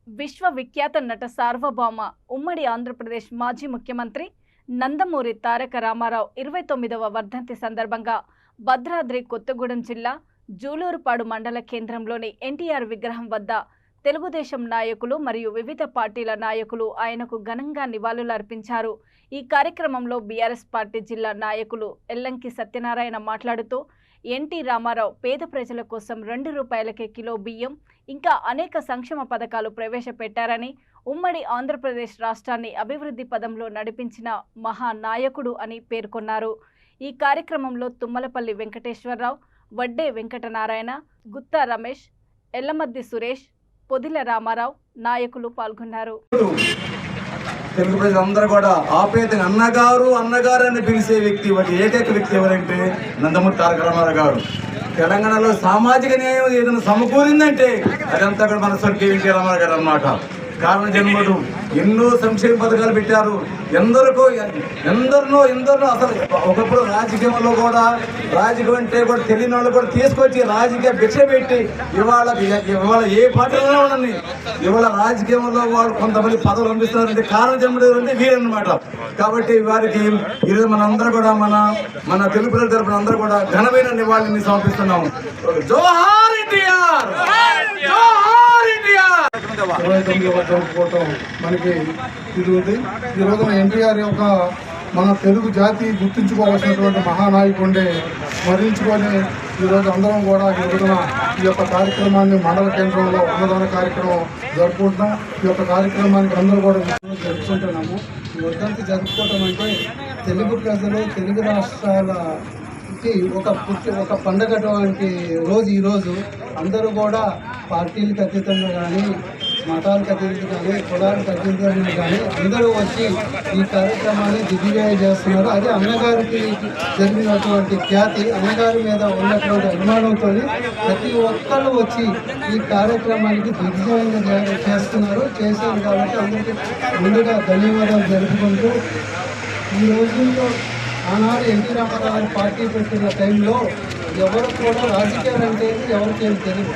విశ్వవిఖ్యాత నట సార్వభౌమ ఉమ్మడి ఆంధ్రప్రదేశ్ మాజీ ముఖ్యమంత్రి నందమూరి తారక రామారావు 29వ వర్ధంతి సందర్భంగా భద్రాద్రి కొత్తగూడెం జిల్లా జూలూరుపాడు మండల కేంద్రంలోని ఎన్టీఆర్ విగ్రహం వద్ద తెలుగుదేశం నాయకులు మరియు వివిధ పార్టీల నాయకులు ఆయనకు ఘనంగా నివాళులర్పించారు। ఈ కార్యక్రమంలో బీఆర్ఎస్ పార్టీ జిల్లా నాయకులు ఎల్లంకి సత్యనారాయణ మాట్లాడుతూ ఎన్టీ రామారావు పేద ప్రజల కోసం 2 రూపాయలకే కిలో బియ్యం ఇంకా అనేక సంక్షేమ పథకాలు ప్రవేశపెట్టారని, ఉమ్మడి ఆంధ్రప్రదేశ్ రాష్ట్రాన్ని అభివృద్ధి పదంలో నడిపించిన మహానాయకుడు అని పేర్కొన్నారు। ఈ కార్యక్రమంలో తుమ్మలపల్లి వెంకటేశ్వరరావు, వడ్డే వెంకటనారాయణ, గుత్తా రమేష్, ఎల్లమద్ది సురేష్, పొదిల రామారావు నాయకులు పాల్గొన్నారు। తెలుగు ప్రజలందరూ కూడా ఆపేతగా అన్నగారు అన్నగారు అని పిలిచే వ్యక్తి ఏకైక వ్యక్తి ఎవరంటే నందమూరి తారక రామారావు గారు। తెలంగాణలో సామాజిక న్యాయం ఏదైనా సమకూరిందంటే అదంతా కూడా మన స్వర్గీయ ఎన్టీ రామారావు గారు అన్నమాట। కారణ జన్ముడు ఎన్నో సంక్షేమ పథకాలు పెట్టారు। ఎందరినో అసలు ఒకప్పుడు రాజకీయంలో కూడా రాజకీయం అంటే కూడా తెలియని వాళ్ళు కూడా తీసుకొచ్చి రాజకీయ భిక్ష పెట్టి ఇవాళ ఏ పార్టీలో ఉన్నది ఇవాళ రాజకీయంలో వాళ్ళు కొంతమంది పదవులు పంపిస్తున్నారంటే కారణ జన్ముడు అంటే వీరన్నమాట। కాబట్టి వారికి ఈరోజు మనందరూ కూడా మన తెలుగు ప్రజల తరపున అందరూ కూడా ఘనమైన నివాళిని సమర్పిస్తున్నాము। జోహార్ ఎన్టీఆర్, జోహార్ ఎన్టీఆర్। 29వ జరుపుకోవటం మనకి ఇది ఉంది। ఈ రోజున ఎన్టీఆర్ యొక్క మన తెలుగు జాతి గుర్తుంచుకోవాల్సినటువంటి మహానాయకుడిని స్మరించుకొని ఈరోజు అందరం కూడా ఈ రోజున ఈ యొక్క కార్యక్రమాన్ని మండల కేంద్రంలో అన్నదాన కార్యక్రమం జరుపుకుంటున్నాం। ఈ యొక్క కార్యక్రమానికి అందరూ కూడా జరుపుకుంటున్నాము। ఈ వర్ధంతి జరుపుకోవటం అంటే తెలుగు ప్రజలు తెలుగు రాష్ట్రాలకి ఒక పండగ వంటి రోజు ఈరోజు అందరూ కూడా పార్టీలకు అతీతంగా కానీ మతాలకు అతీతంగా కానీ కులాలకు అతీతంగా కానీ అందరూ వచ్చి ఈ కార్యక్రమాన్ని దిగ్విజయం చేస్తున్నారు। అదే అన్నగారికి జరిగినటువంటి ఖ్యాతి, అన్నగారి మీద ఉన్నటువంటి అభిమానంతో ప్రతి ఒక్కళ్ళు వచ్చి ఈ కార్యక్రమానికి దిగ్విజయంగా చేశారు కాబట్టి అందరికీ ముందుగా ధన్యవాదాలు జరుపుకుంటూ ఈ రోజుల్లో ఆనాడు ఎన్టీ రామారావు గారు పార్టీ పెట్టిన టైంలో ఎవరు కూడా రాజకీయాలు అంటే ఎవరికేం తెలియదు।